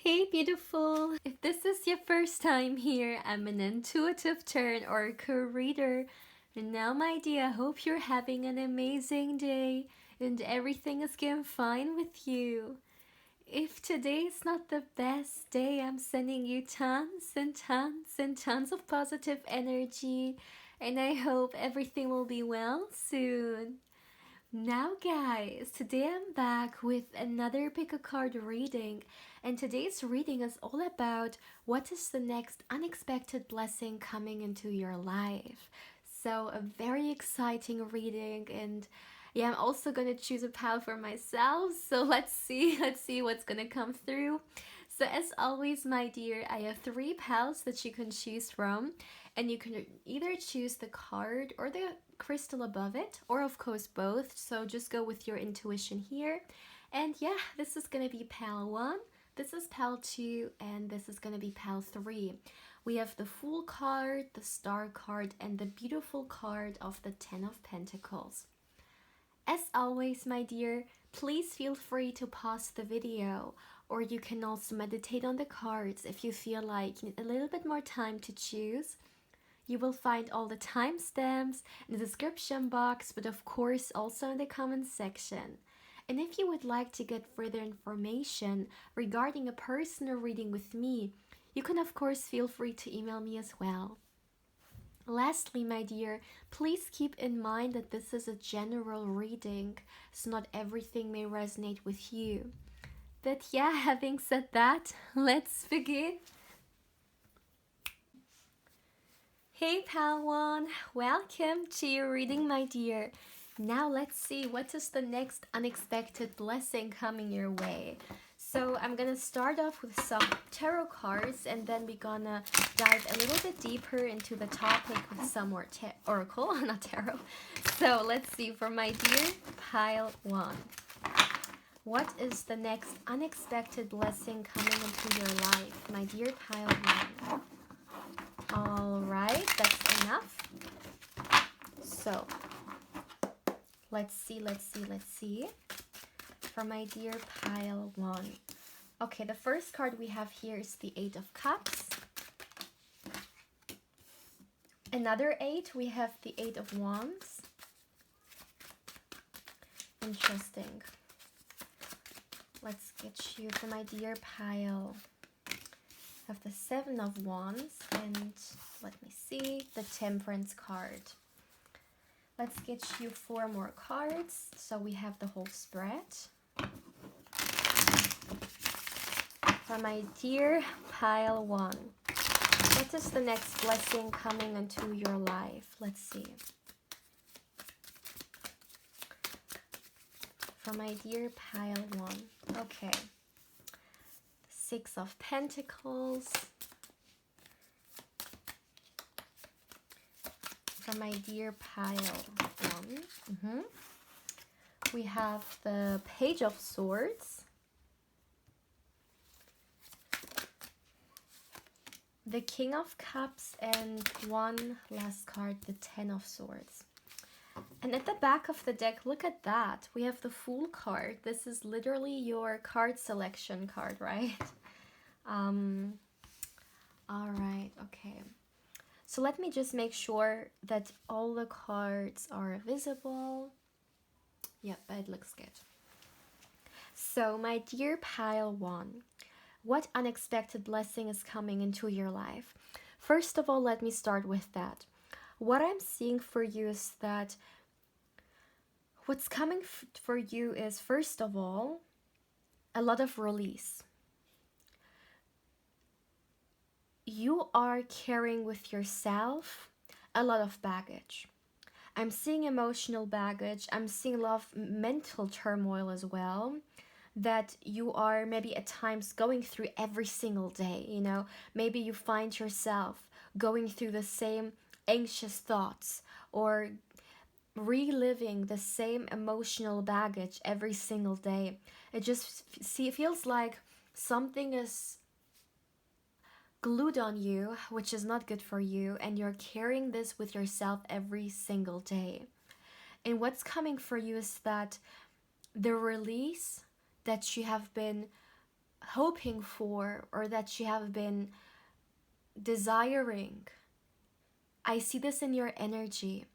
Hey beautiful! If this is your first time here, I'm an intuitive tarot oracle reader. And now my dear, I hope you're having an amazing day and everything is going fine with you. If today is not the best day, I'm sending you tons and tons and tons of positive energy, and I hope everything will be well soon. Now, guys, today I'm back with another pick a card reading, and today's reading is all about what is the next unexpected blessing coming into your life. So, a very exciting reading, and yeah, I'm also gonna choose a pile for myself. So, let's see what's gonna come through. So, as always, my dear, I have three pals that you can choose from, and you can either choose the card or the crystal above it, or of course both. So just go with your intuition here. And yeah, this is gonna be pal 1, this is pal 2, and this is gonna be pal 3. We have the Fool card, the Star card, and the beautiful card of the Ten of Pentacles. As always, my dear, please feel free to pause the video, or you can also meditate on the cards if you feel like you need a little bit more time to choose. You will find all the timestamps in the description box, but of course also in the comments section. And if you would like to get further information regarding a personal reading with me, you can of course feel free to email me as well. Lastly, my dear, please keep in mind that this is a general reading, so not everything may resonate with you. But yeah, having said that, let's begin. Hey pal 1, welcome to your reading, my dear. Now let's see what is the next unexpected blessing coming your way. So I'm gonna start off with some tarot cards, and then we're gonna dive a little bit deeper into the topic with some more oracle, not tarot. So let's see, for my dear pile 1, what is the next unexpected blessing coming into your life, my dear pile 1? Alright, that's enough. So, let's see. For my dear pile 1. Okay, the first card we have here is the 8 of Cups. Another 8, we have the 8 of Wands. Interesting. Let's get you for my dear pile. Have the 7 of Wands, and let me see, the Temperance card. Let's get you 4 more cards, so we have the whole spread. For my dear pile 1, what is the next blessing coming into your life? Let's see. For my dear pile 1, okay. 6 of Pentacles. For my dear pile 1, we have the Page of Swords, the King of Cups, and one last card, the 10 of Swords. And at the back of the deck, look at that. We have the Fool card. This is literally your card selection card, right? Alright, okay. So let me just make sure that all the cards are visible. Yep, it looks good. So my dear pile 1, what unexpected blessing is coming into your life? First of all, let me start with that. What I'm seeing for you is that what's coming for you is, first of all, a lot of release. You are carrying with yourself a lot of baggage. I'm seeing emotional baggage. I'm seeing a lot of mental turmoil as well, that you are maybe at times going through every single day. You know, maybe you find yourself going through the same anxious thoughts, or reliving the same emotional baggage every single day. It just feels like something is glued on you, which is not good for you, and you're carrying this with yourself every single day. And what's coming for you is that the release that you have been hoping for or that you have been desiring. I see this in your energy.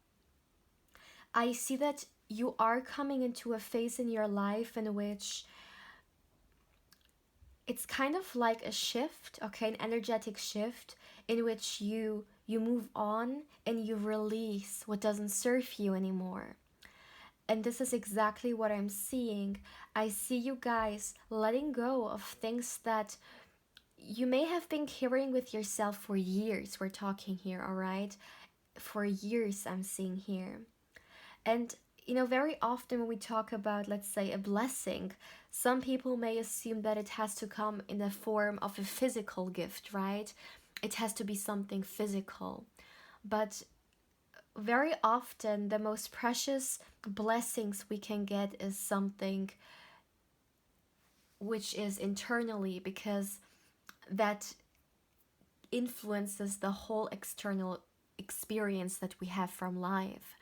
I see that you are coming into a phase in your life in which it's kind of like a shift, okay, an energetic shift in which you move on and you release what doesn't serve you anymore. And this is exactly what I'm seeing. I see you guys letting go of things that you may have been carrying with yourself for years. We're talking here, all right? For years, I'm seeing here. And very often when we talk about, let's say, a blessing, some people may assume that it has to come in the form of a physical gift, right? It has to be something physical. But very often, the most precious blessings we can get is something which is internally, because that influences the whole external experience that we have from life.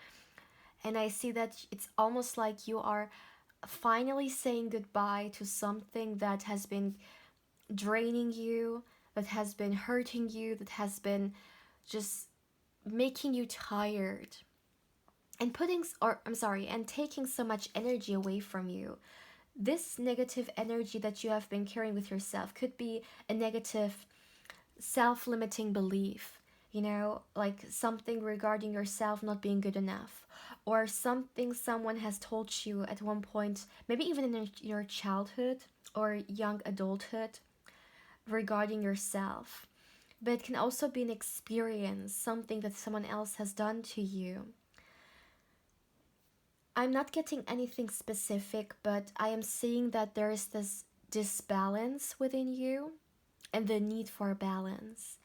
And I see that it's almost like you are finally saying goodbye to something that has been draining you, that has been hurting you, that has been just making you tired and and taking so much energy away from you. This negative energy that you have been carrying with yourself could be a negative self-limiting belief, like something regarding yourself not being good enough, or something someone has told you at one point, maybe even in your childhood or young adulthood, regarding yourself. But it can also be an experience, something that someone else has done to you. I'm not getting anything specific, but I am seeing that there is this disbalance within you and the need for balance.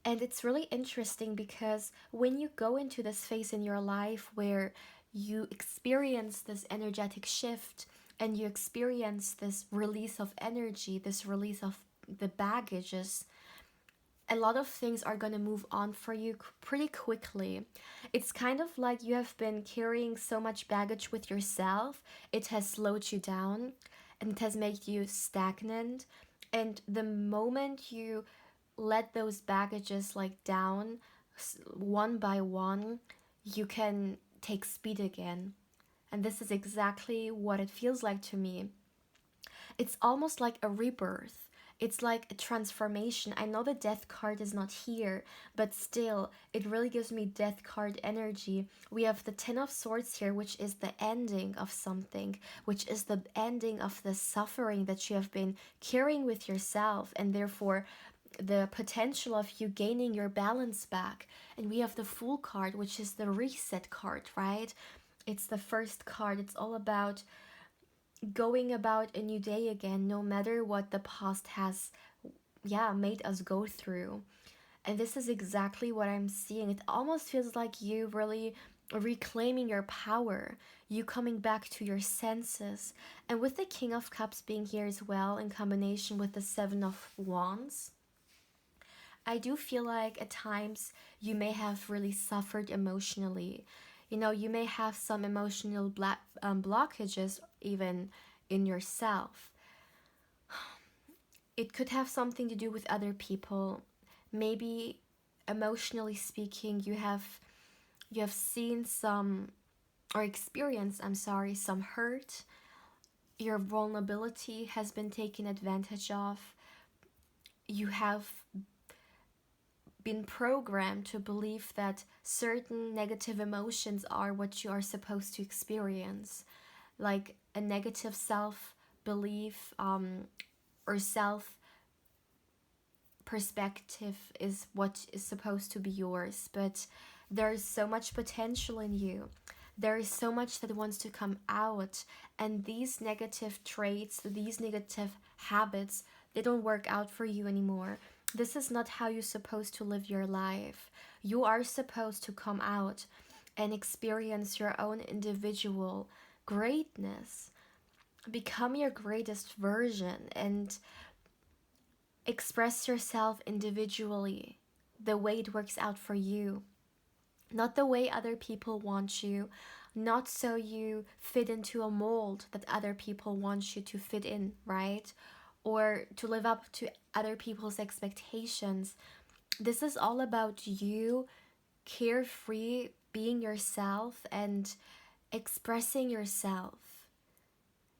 And it's really interesting because when you go into this phase in your life where you experience this energetic shift and you experience this release of energy, this release of the baggages, a lot of things are going to move on for you pretty quickly. It's kind of like you have been carrying so much baggage with yourself, it has slowed you down and it has made you stagnant. And the moment you let those baggages like down one by one, you can take speed again. And this is exactly what it feels like to me. It's almost like a rebirth. It's like a transformation. I know the death card is not here, but still, it really gives me death card energy. We have the Ten of Swords here, which is the ending of something, which is the ending of the suffering that you have been carrying with yourself, and therefore the potential of you gaining your balance back. And we have the Fool card, which is the reset card, right? It's the first card. It's all about going about a new day again, no matter what the past has, made us go through. And this is exactly what I'm seeing. It almost feels like you really reclaiming your power, you coming back to your senses. And with the King of Cups being here as well, in combination with the Seven of Wands, I do feel like at times you may have really suffered emotionally. You may have some emotional blockages even in yourself. It could have something to do with other people. Maybe emotionally speaking, you have seen some, or experienced, some hurt. Your vulnerability has been taken advantage of. You have been programmed to believe that certain negative emotions are what you are supposed to experience, like a negative self belief, or self perspective is what is supposed to be yours. But there's so much potential in you. There is so much that wants to come out, and these negative traits, these negative habits, they don't work out for you anymore. This is not how you're supposed to live your life. You are supposed to come out and experience your own individual greatness. Become your greatest version and express yourself individually, the way it works out for you. Not the way other people want you, not so you fit into a mold that other people want you to fit in, right? or to live up to other people's expectations. This is all about you carefree, being yourself and expressing yourself.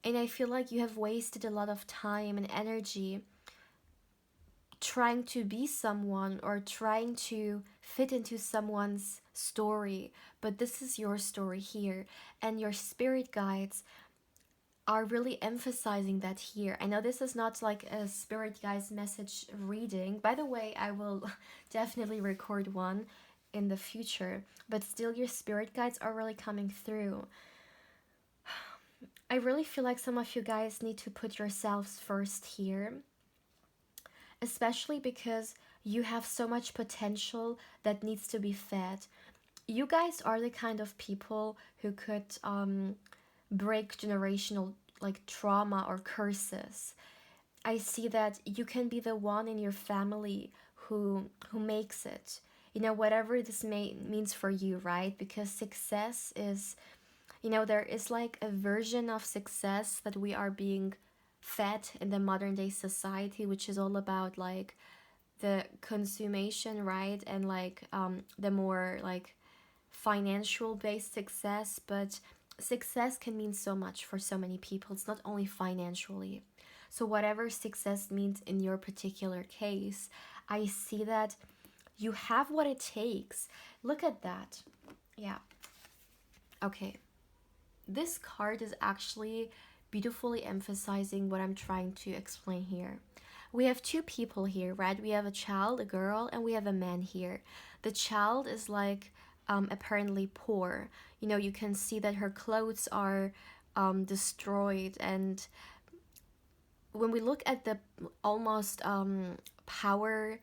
And I feel like you have wasted a lot of time and energy trying to be someone or trying to fit into someone's story. But this is your story here, and your spirit guides are really emphasizing that here. I know this is not like a spirit guides message reading. By the way, I will definitely record one in the future, but still your spirit guides are really coming through. I really feel like some of you guys need to put yourselves first here, especially because you have so much potential that needs to be fed. You guys are the kind of people who could break generational like trauma or curses. I see that you can be the one in your family who makes it. You know, whatever this means for you, right? Because success is, you know, there is like a version of success that we are being fed in the modern day society, which is all about like the consummation, right? And like the more like financial based success. But success can mean so much for so many people. It's not only financially. So whatever success means in your particular case, I see that you have what it takes. Look at that. Yeah. Okay. This card is actually beautifully emphasizing what I'm trying to explain here. We have two people here, right? We have a child, a girl, and we have a man here. The child is like apparently poor. You know, you can see that her clothes are destroyed. And when we look at the almost power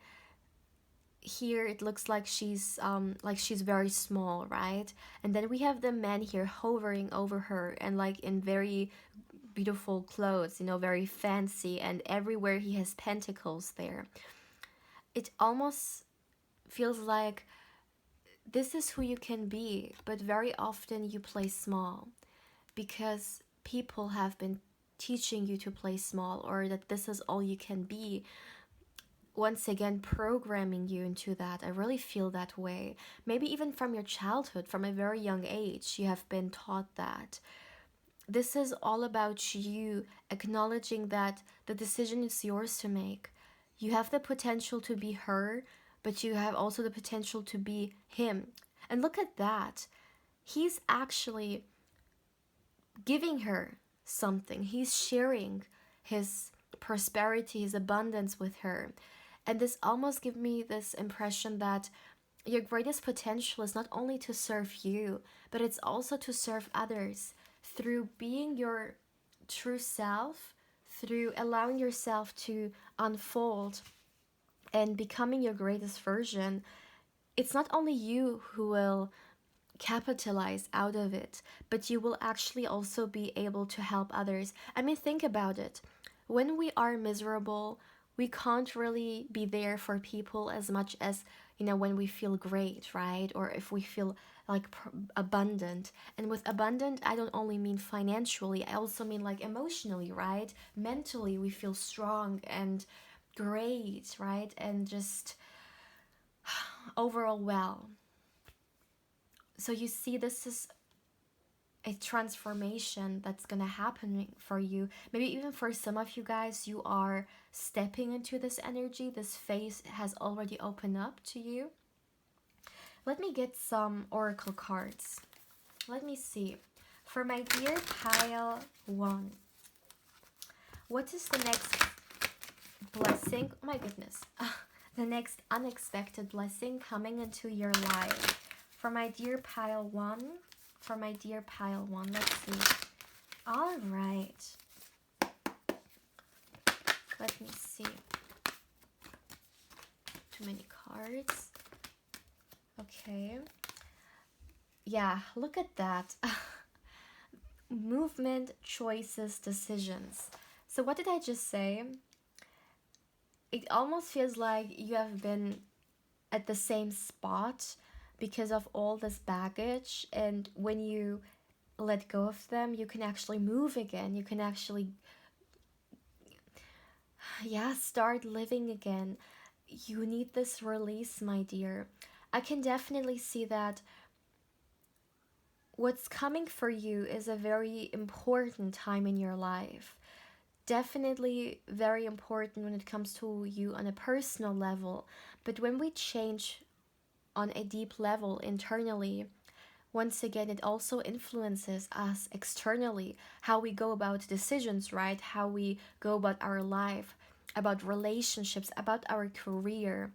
here, it looks like she's very small, right? And then we have the man here hovering over her and like in very beautiful clothes, you know, very fancy, and everywhere he has pentacles there. It almost feels like this is who you can be, but very often you play small because people have been teaching you to play small, or that this is all you can be, once again programming you into that. I really feel that way. Maybe even from your childhood, from a very young age, you have been taught that. This is all about you acknowledging that the decision is yours to make. You have the potential to be her, but you have also the potential to be him. And look at that. He's actually giving her something. He's sharing his prosperity, his abundance with her. And this almost gives me this impression that your greatest potential is not only to serve you, but it's also to serve others through being your true self, through allowing yourself to unfold and becoming your greatest version. It's not only you who will capitalize out of it, but you will actually also be able to help others. I mean, think about it. When we are miserable, we can't really be there for people as much as, you know, when we feel great, right? Or if we feel like abundant. And with abundant, I don't only mean financially, I also mean like emotionally, right? Mentally, we feel strong and great, right? And just overall well. So you see, this is a transformation that's gonna happen for you. Maybe even for some of you guys, you are stepping into this energy. This phase has already opened up to you. Let me get some oracle cards. Let me see. For my dear pile 1, what is the next blessing? Oh my goodness. The next unexpected blessing coming into your life. For my dear pile 1, let's see. All right. Let me see. Too many cards. Okay. Yeah, look at that. Movement, choices, decisions. So what did I just say? It almost feels like you have been at the same spot because of all this baggage, and when you let go of them, you can actually move again. You can actually Yeah, start living again. You need this release, my dear. I can definitely see that what's coming for you is a very important time in your life. Definitely very important when it comes to you on a personal level. But when we change on a deep level internally, once again, it also influences us externally, how we go about decisions, right? How we go about our life, about relationships, about our career.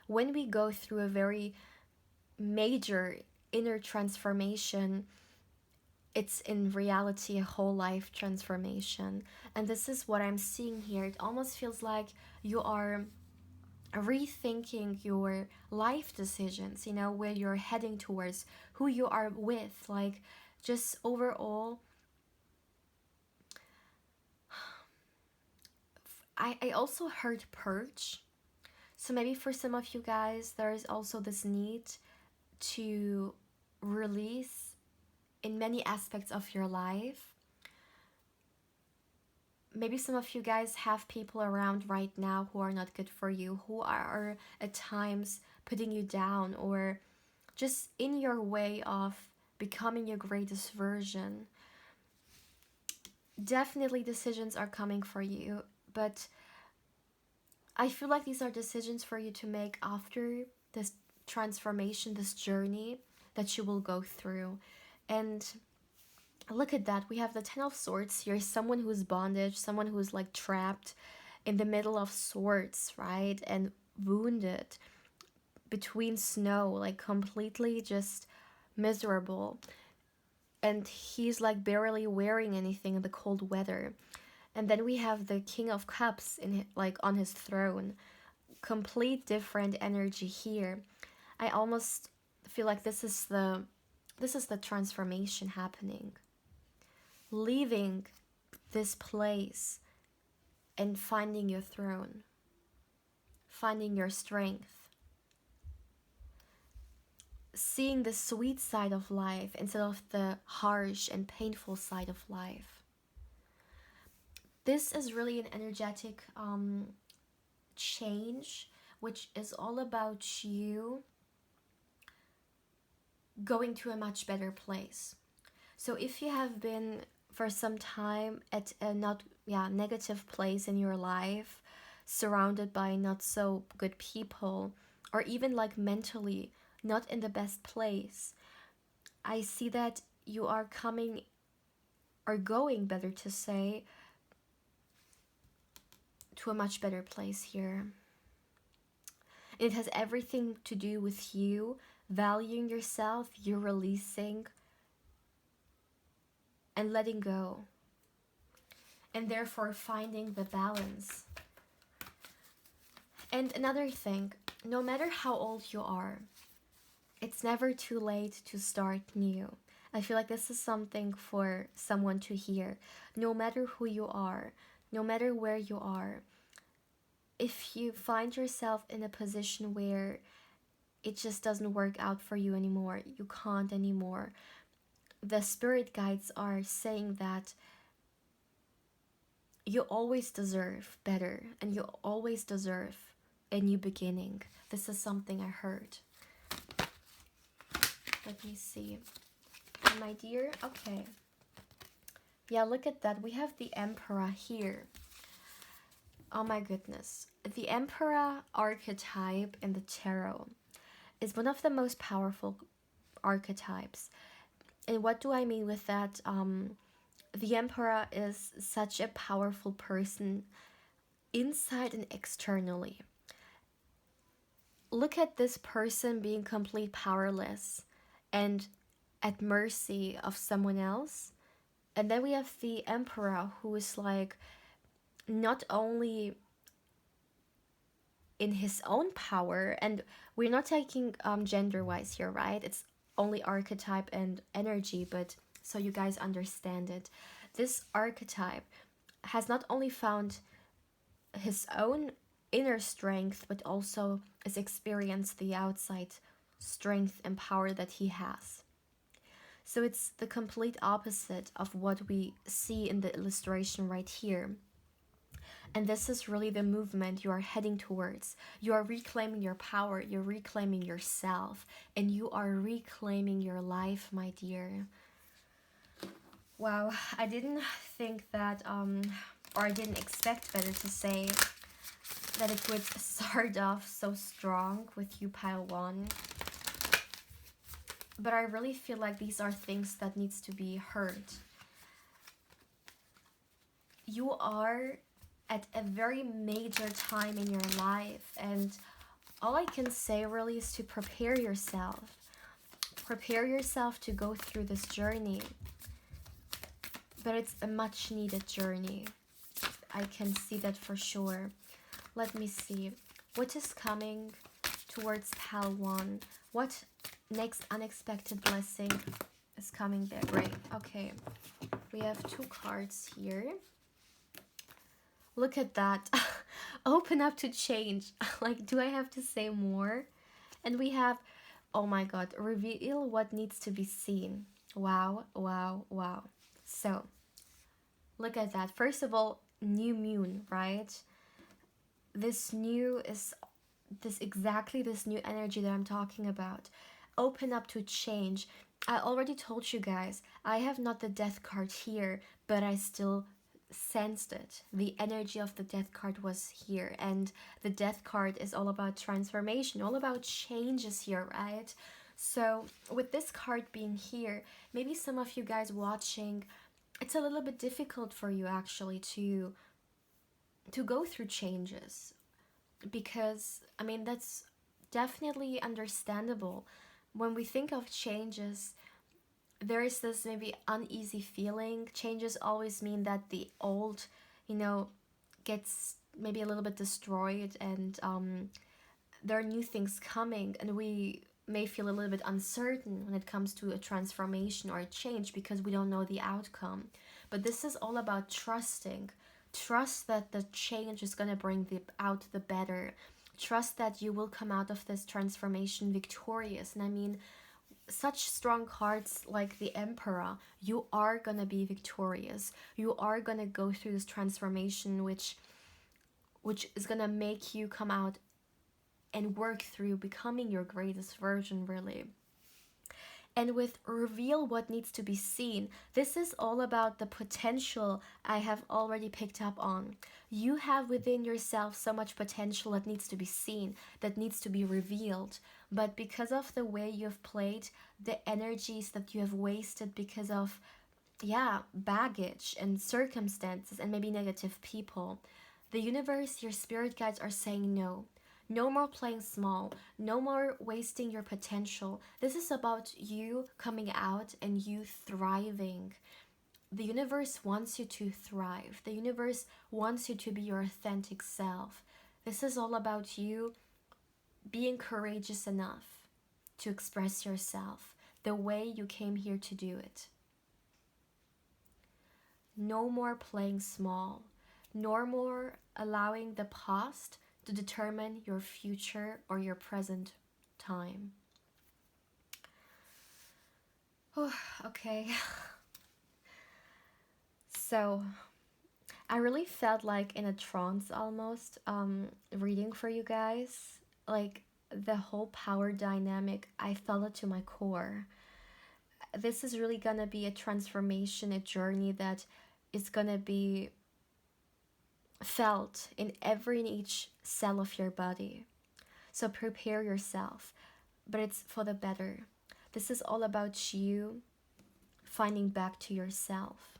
When we go through a very major inner transformation, it's in reality a whole life transformation. And this is what I'm seeing here. It almost feels like you are rethinking your life decisions, where you're heading towards, who you are with, like just overall. I also heard purge. So maybe for some of you guys, there is also this need to release in many aspects of your life. Maybe some of you guys have people around right now who are not good for you, who are at times putting you down or just in your way of becoming your greatest version. Definitely decisions are coming for you, but I feel like these are decisions for you to make after this transformation, this journey that you will go through. And look at that. We have the Ten of Swords here, someone who's bondage, someone who's like trapped in the middle of swords, right? And wounded between snow, like completely just miserable. And he's like barely wearing anything in the cold weather. And then we have the King of Cups in like on his throne. Complete different energy here. I almost feel like this is the transformation happening. Leaving this place and finding your throne. Finding your strength. Seeing the sweet side of life instead of the harsh and painful side of life. This is really an energetic change, which is all about you going to a much better place. So if you have been for some time at a not negative place in your life, surrounded by not so good people, or even like mentally not in the best place, I see that you are coming or going, better to say, to a much better place here. It has everything to do with you valuing yourself, you releasing and letting go, and therefore finding the balance. And another thing, no matter how old you are, it's never too late to start new. I feel like this is something for someone to hear. No matter who you are, no matter where you are, if you find yourself in a position where it just doesn't work out for you anymore, you can't anymore, the spirit guides are saying that you always deserve better and you always deserve a new beginning. This is something I heard. Let me see. My dear, okay. Yeah, look at that. We have the Emperor here. Oh my goodness. The Emperor archetype in the tarot is one of the most powerful archetypes. And what do I mean with that? The Emperor is such a powerful person inside and externally. Look at this person being completely powerless and at mercy of someone else. And then we have the Emperor, who is like not only in his own power, and we're not taking gender wise here, right? It's only archetype and energy, but so you guys understand it. This archetype has not only found his own inner strength, but also has experienced the outside strength and power that he has. So it's the complete opposite of what we see in the illustration right here. And this is really the movement you are heading towards. You are reclaiming your power, you're reclaiming yourself, and you are reclaiming your life, my dear. Wow, I didn't think that, or I didn't expect, better to say, that it would start off so strong with you, pile one. But I really feel like these are things that needs to be heard. You are at a very major time in your life, and all I can say really is to prepare yourself. Prepare yourself to go through this journey. But it's a much needed journey. I can see that for sure. Let me see. What is coming towards pile one? What next unexpected blessing is coming there? Great. Okay. We have 2 cards here. Look at that. Open up to change. Like, do I have to say more? And we have, oh my god, reveal what needs to be seen. Wow, wow, wow. So, look at that. First of all, new moon, right? This new is this new energy that I'm talking about. Open up to change. I already told you guys, I have not the death card here, but I still sensed it. The energy of the death card was here, and the death card is all about transformation, all about changes here, right? So with this card being here, maybe some of you guys watching, it's a little bit difficult for you actually to go through changes, because I mean, that's definitely understandable. When we think of changes, there is this maybe uneasy feeling. Changes always mean that the old, gets maybe a little bit destroyed, and there are new things coming, and we may feel a little bit uncertain when it comes to a transformation or a change because we don't know the outcome. But this is all about trusting. Trust that the change is going to bring out the better. Trust that you will come out of this transformation victorious. And I mean, such strong cards like the Emperor, you are going to be victorious. You are going to go through this transformation which is going to make you come out and work through becoming your greatest version, really. And with reveal what needs to be seen, this is all about the potential I have already picked up on. You have within yourself so much potential that needs to be seen, that needs to be revealed. But because of the way you have played, the energies that you have wasted because of, baggage and circumstances and maybe negative people, the universe, your spirit guides are saying no. No more playing small. No more wasting your potential. This is about you coming out and you thriving. The universe wants you to thrive. The universe wants you to be your authentic self. This is all about you being courageous enough to express yourself the way you came here to do it. No more playing small. No more allowing the past to determine your future or your present time. Oh, okay. So, I really felt like in a trance almost, reading for you guys. Like, the whole power dynamic, I felt it to my core. This is really gonna be a transformation, a journey that is gonna be felt in every and each cell of your body. So prepare yourself, but it's for the better. This is all about you finding back to yourself.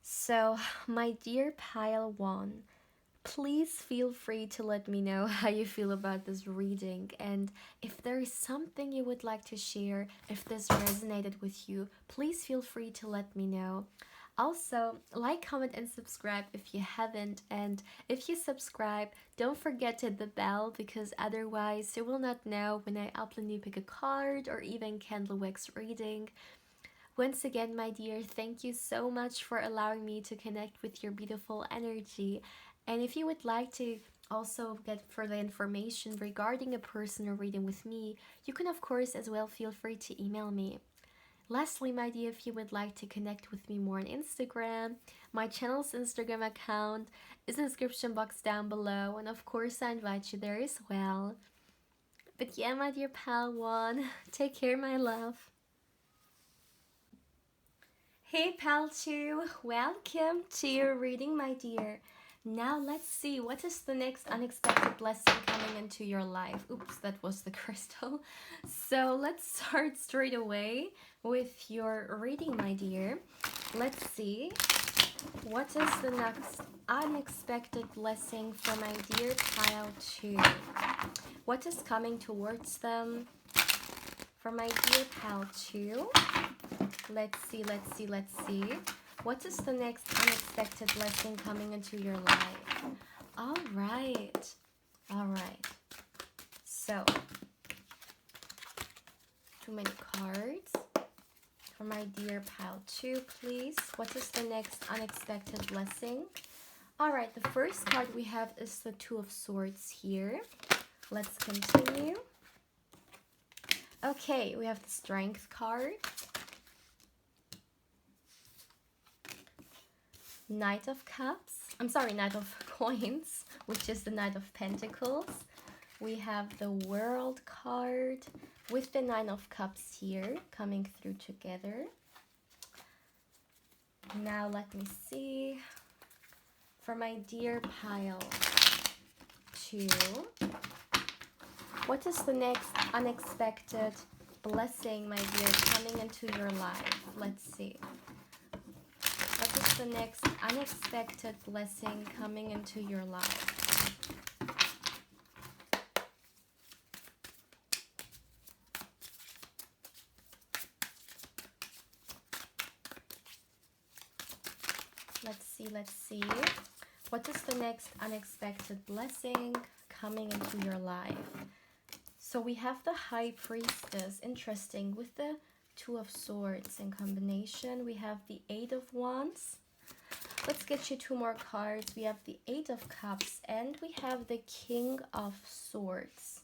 So, my dear pile one, please feel free to let me know how you feel about this reading, and if there is something you would like to share, if this resonated with you, please feel free to let me know. Also, like, comment, and subscribe if you haven't, and if you subscribe, don't forget to hit the bell, because otherwise you will not know when I upload new pick a card or even candle wax reading. Once again, my dear, thank you so much for allowing me to connect with your beautiful energy. And if you would like to also get further information regarding a personal reading with me, you can of course as well feel free to email me. Lastly, my dear, if you would like to connect with me more on Instagram, my channel's Instagram account is in the description box down below, and of course I invite you there as well. But yeah, my dear pal one, take care, my love. Hey pal 2, welcome to your reading, my dear. Now let's see, what is the next unexpected blessing coming into your life? Oops, that was the crystal. So let's start straight away with your reading, my dear. Let's see, what is the next unexpected blessing for my dear pile 2? What is coming towards them for my dear pal 2? Let's see. What is the next unexpected blessing coming into your life? All right. So, too many cards. For my dear pile 2, please. What is the next unexpected blessing? All right, the first card we have is the Two of Swords here. Let's continue. Okay, we have the Strength card. Knight of Coins, which is the Knight of Pentacles. We have the World card with the Nine of Cups here coming through together. Now let me see. For my dear pile 2, what is the next unexpected blessing, my dear, coming into your life? Let's see. What is the next unexpected blessing coming into your life? Let's see. What is the next unexpected blessing coming into your life? So we have the High Priestess, interesting, with the Two of Swords in combination. We have the Eight of Wands. Let's get you 2 more cards. We have the Eight of Cups and we have the King of Swords.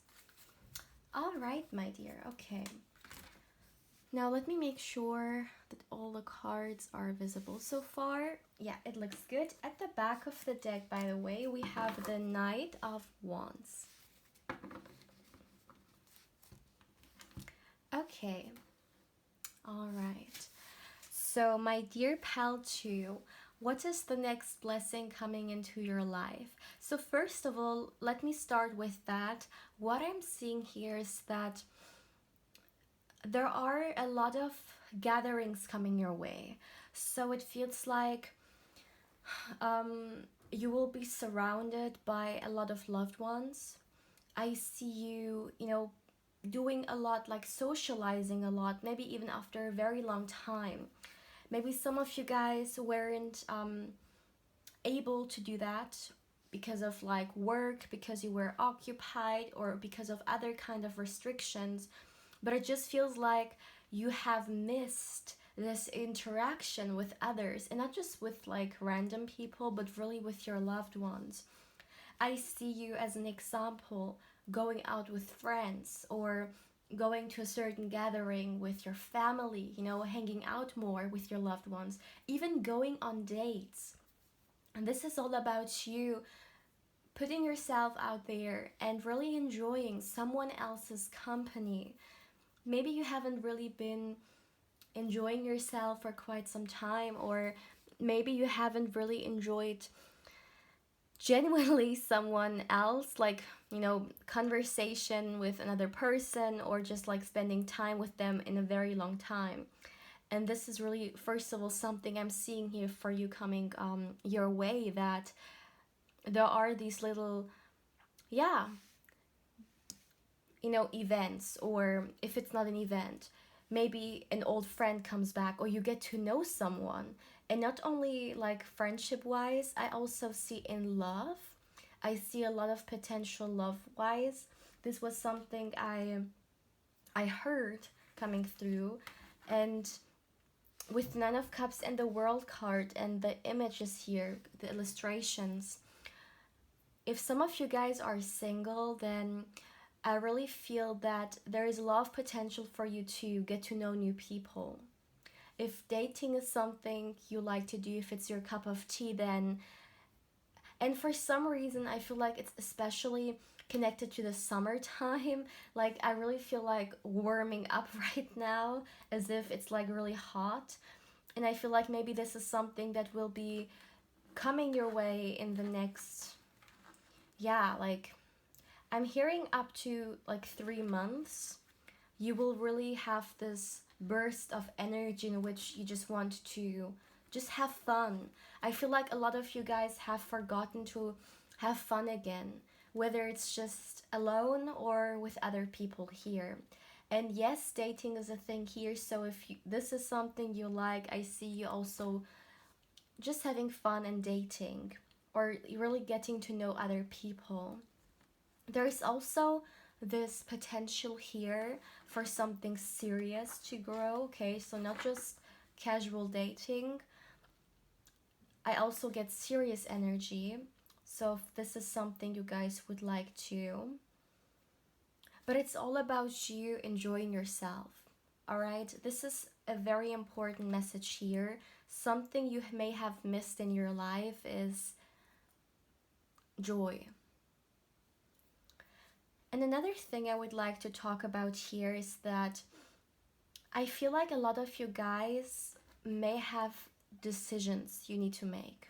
All right, my dear. Okay. Now let me make sure that all the cards are visible so far. Yeah, it looks good. At the back of the deck, by the way, we have the Knight of Wands. Okay. All right. So my dear pal 2, what is the next blessing coming into your life? So first of all, let me start with that. What I'm seeing here is that there are a lot of gatherings coming your way. So it feels like you will be surrounded by a lot of loved ones. I see you, doing a lot, like socializing a lot, maybe even after a very long time. Maybe some of you guys weren't able to do that because of like work, because you were occupied, or because of other kind of restrictions. But it just feels like you have missed this interaction with others, and not just with like random people, but really with your loved ones. I see you as an example going out with friends, or going to a certain gathering with your family, hanging out more with your loved ones, even going on dates. And this is all about you putting yourself out there and really enjoying someone else's company. Maybe you haven't really been enjoying yourself for quite some time, or maybe you haven't really enjoyed genuinely someone else, like conversation with another person, or just like spending time with them in a very long time. And this is really, first of all, something I'm seeing here for you coming your way, that there are these little events, or if it's not an event, maybe an old friend comes back, or you get to know someone. And not only like friendship wise, I also see in love. I see a lot of potential love wise. This was something I heard coming through. And with Nine of Cups and the World card and the images here, the illustrations, if some of you guys are single, then I really feel that there is a lot of potential for you to get to know new people. if dating is something you like to do, if it's your cup of tea, then, and for some reason I feel like it's especially connected to the summertime. Like I really feel like warming up right now, as if it's like really hot, and I feel like maybe this is something that will be coming your way in the next, yeah, like I'm hearing up to like 3 months. You will really have this burst of energy in which you just want to just have fun. I feel like a lot of you guys have forgotten to have fun again, whether it's just alone or with other people here. And yes, dating is a thing here, so if this is something you like, I see you also just having fun and dating, or really getting to know other people. There's also this potential here for something serious to grow, okay? So not just casual dating. I also get serious energy. So if this is something you guys would like to. But it's all about you enjoying yourself. All right? This is a very important message here. Something you may have missed in your life is joy. And another thing I would like to talk about here is that I feel like a lot of you guys may have decisions you need to make.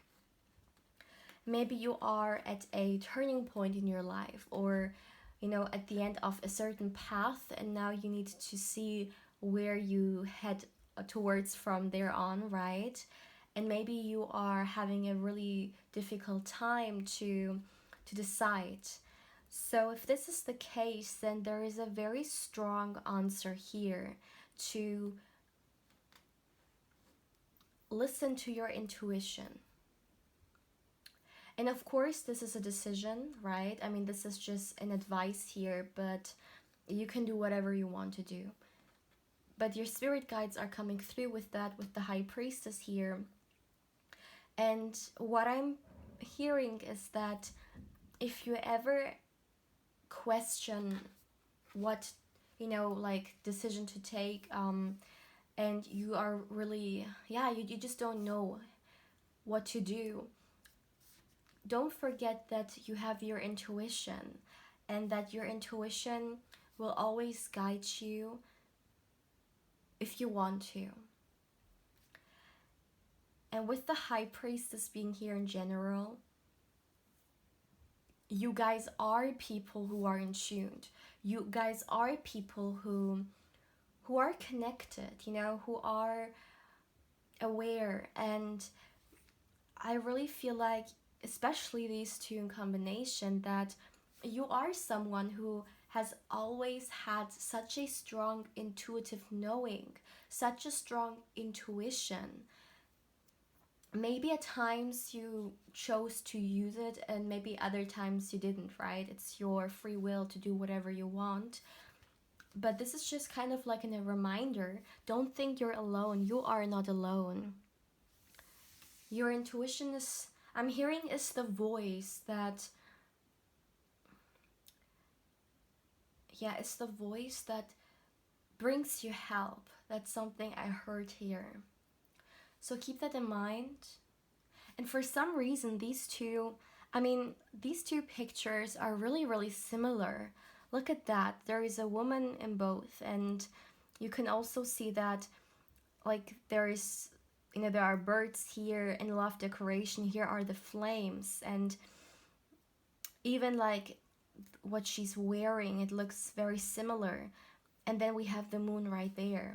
Maybe you are at a turning point in your life, or at the end of a certain path, and now you need to see where you head towards from there on, right? And maybe you are having a really difficult time to decide. So if this is the case, then there is a very strong answer here to listen to your intuition. And of course, this is a decision, right? I mean, this is just an advice here, but you can do whatever you want to do. But your spirit guides are coming through with that, with the High Priestess here. And what I'm hearing is that if you ever question what like decision to take, and you are really, you just don't know what to do, don't forget that you have your intuition, and that your intuition will always guide you if you want to. And with the High Priestess being here in general, you guys are people who are in tune. You guys are people who are connected, who are aware. And I really feel like, especially these two in combination, that you are someone who has always had such a strong intuitive knowing, such a strong intuition. Maybe at times you chose to use it, and maybe other times you didn't, right? It's your free will to do whatever you want. But this is just kind of like a reminder. Don't think you're alone. You are not alone. Your intuition is, I'm hearing, is the voice that, it's the voice that brings you help. That's something I heard here. So keep that in mind. And for some reason, these two pictures are really, really similar. Look at that. There is a woman in both. And you can also see that, like, there are birds here in love decoration. Here are the flames. And even like what she's wearing, it looks very similar. And then we have the moon right there.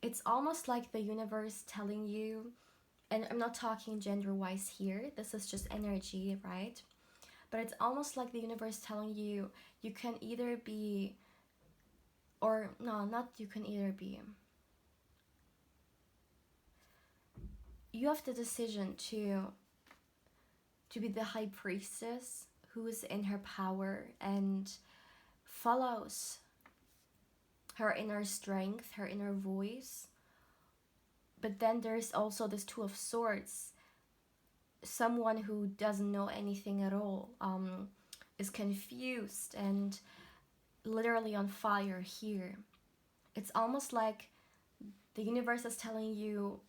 It's almost like the universe telling you, and I'm not talking gender-wise here, this is just energy, right? But it's almost like the universe telling you, you can either be, or no, not you can either be. You have the decision to be the High Priestess who is in her power and follows her inner strength, her inner voice. But then there's also this Two of Swords, someone who doesn't know anything at all, is confused and literally on fire here. It's almost like the universe is telling you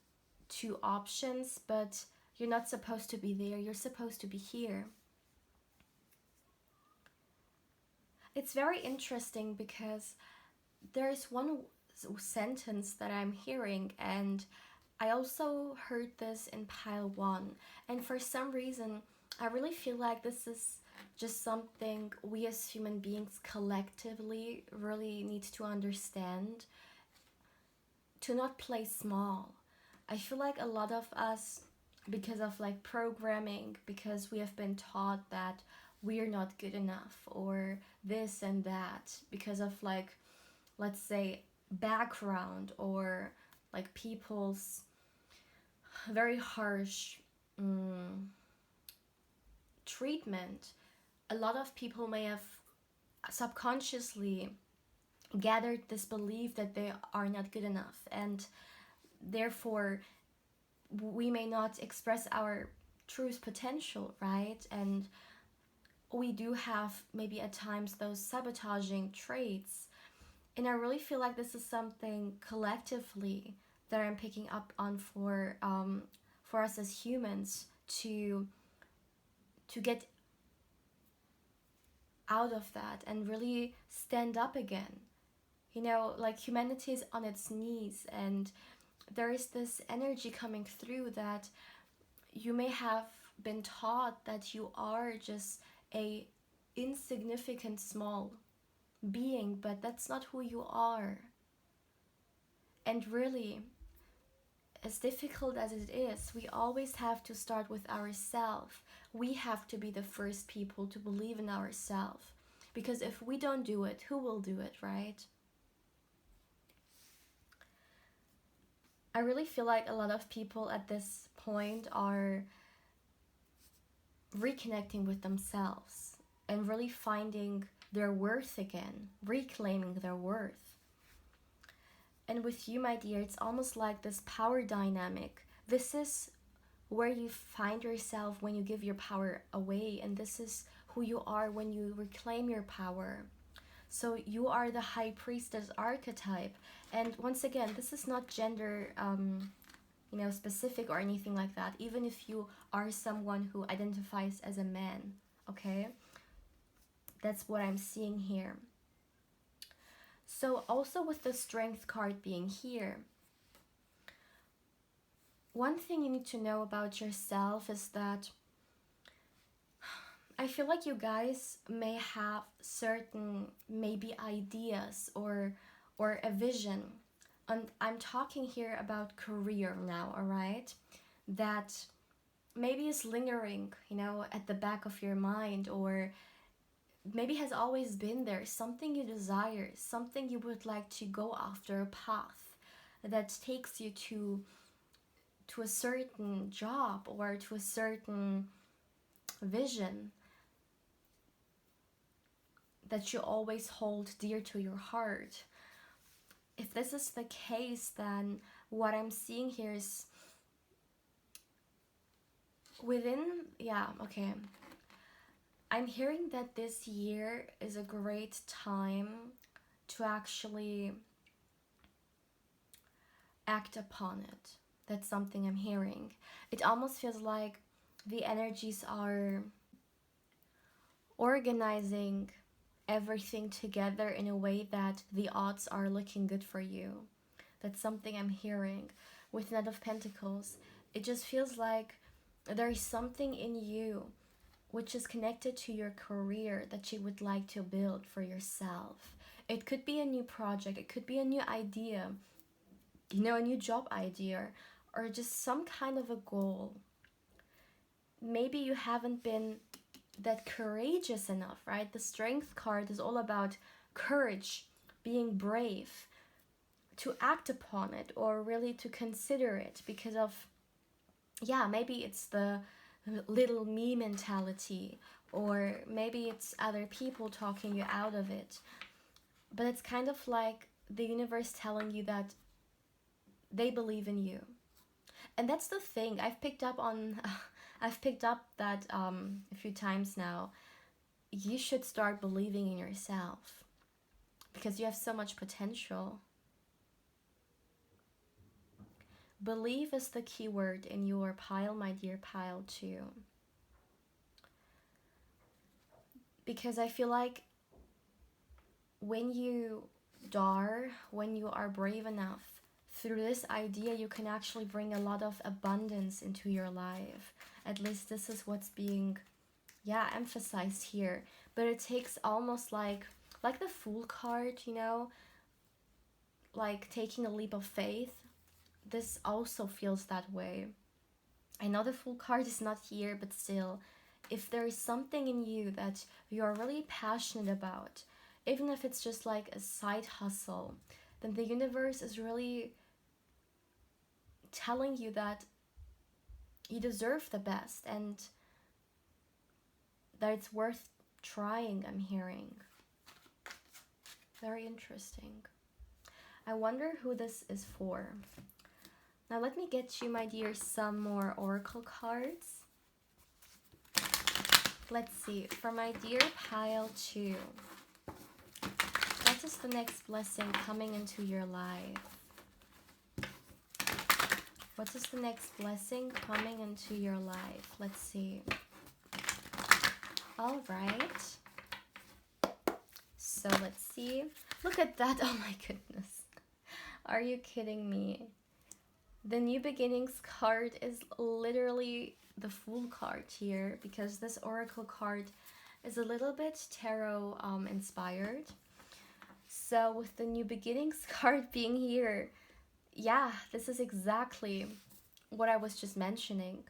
two options, but you're not supposed to be there, you're supposed to be here. It's very interesting because there's one sentence that I'm hearing, and I also heard this in pile one. And for some reason, I really feel like this is just something we as human beings collectively really need to understand, to not play small. I feel like a lot of us, because of like programming, because we have been taught that we're not good enough or this and that, because of like, let's say, background or like people's very harsh treatment, a lot of people may have subconsciously gathered this belief that they are not good enough, and therefore we may not express our truth potential, right? And we do have maybe at times those sabotaging traits. And I really feel like this is something collectively that I'm picking up on for us as humans to get out of that and really stand up again. You know, like humanity is on its knees, and there is this energy coming through that you may have been taught that you are just a insignificant small being, but that's not who you are. And really, as difficult as it is, we always have to start with ourselves. We have to be the first people to believe in ourselves. Because if we don't do it, who will do it, right? I really feel like a lot of people at this point are reconnecting with themselves and really finding their worth again, reclaiming their worth. And with you, my dear, it's almost like this power dynamic. This is where you find yourself when you give your power away, and this is who you are when you reclaim your power. So you are the high priestess archetype, and once again, this is not gender specific or anything like that. Even if you are someone who identifies as a man, okay, that's what I'm seeing here. So also with the strength card being here, one thing you need to know about yourself is that I feel like you guys may have certain maybe ideas or a vision. And I'm talking here about career now, all right? That maybe is lingering, at the back of your mind, or maybe has always been there, something you desire, something you would like to go after, a path that takes you to a certain job or to a certain vision that you always hold dear to your heart. If this is the case, then what I'm seeing here is I'm hearing that this year is a great time to actually act upon it. That's something I'm hearing. It almost feels like the energies are organizing everything together in a way that the odds are looking good for you. That's something I'm hearing. With Knight of Pentacles, it just feels like there is something in you which is connected to your career that you would like to build for yourself. It could be a new project, it could be a new idea, a new job idea, or just some kind of a goal. Maybe you haven't been that courageous enough, right? The Strength card is all about courage, being brave, to act upon it or really to consider it because of, maybe it's the little me mentality, or maybe it's other people talking you out of it. But it's kind of like the universe telling you that they believe in you. And that's the thing I've picked up that a few times now. You should start believing in yourself because you have so much potential. Believe is the key word in your pile, my dear pile 2. Because I feel like when you when you are brave enough, through this idea you can actually bring a lot of abundance into your life. At least this is what's being emphasized here. But it takes almost like the Fool card, you know, like taking a leap of faith. This also feels that way. I know the Fool card is not here, but still, if there is something in you that you're really passionate about, even if it's just like a side hustle, then the universe is really telling you that you deserve the best and that it's worth trying, I'm hearing. Very interesting. I wonder who this is for. Now let me get you, my dear, some more oracle cards. Let's see, for my dear pile 2, what is the next blessing coming into your life? What is the next blessing coming into your life? Let's see. All right. So let's see. Look at that. Oh my goodness. Are you kidding me? The New Beginnings card is literally the Fool card here, because this oracle card is a little bit tarot inspired. So with the New Beginnings card being here, yeah, this is exactly what I was just mentioning.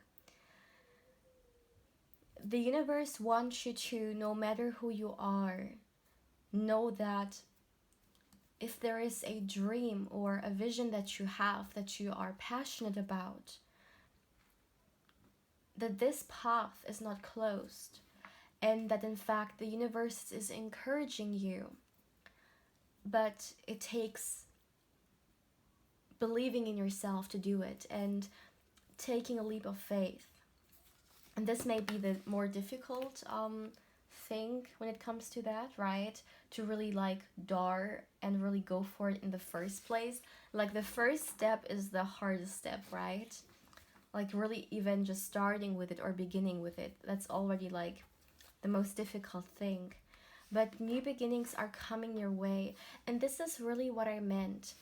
The universe wants you to, no matter who you are, know that if there is a dream or a vision that you have that you are passionate about, that this path is not closed, and that in fact the universe is encouraging you. But it takes believing in yourself to do it and taking a leap of faith. And this may be the more difficult thing when it comes to that, right? To really like dare and really go for it in the first place. Like the first step is the hardest step, right? Like really even just starting with it or beginning with it, that's already like the most difficult thing. But new beginnings are coming your way, and this is really what I meant.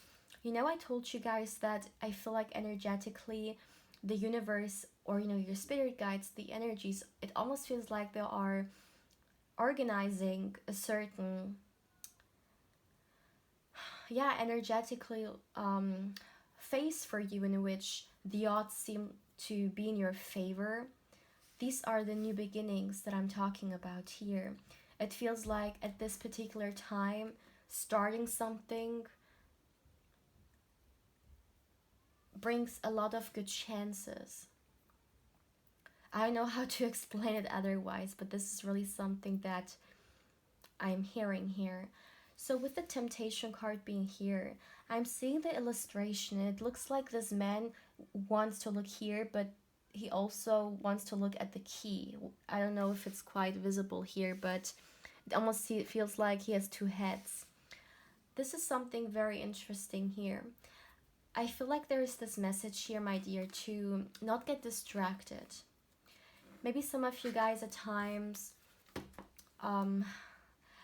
You know, I told you guys that I feel like energetically the universe, or you know, your spirit guides, the energies, it almost feels like they are organizing a certain energetically phase for you in which the odds seem to be in your favor. These are the new beginnings that I'm talking about here. It feels like at this particular time, starting something brings a lot of good chances. I don't know how to explain it otherwise, but this is really something that I'm hearing here. So with the temptation card being here, I'm seeing the illustration, and it looks like this man wants to look here, but he also wants to look at the key. I don't know if it's quite visible here, but it almost feels like he has two heads. This is something very interesting here. I feel like there is this message here, my dear, to not get distracted. Maybe some of you guys at times,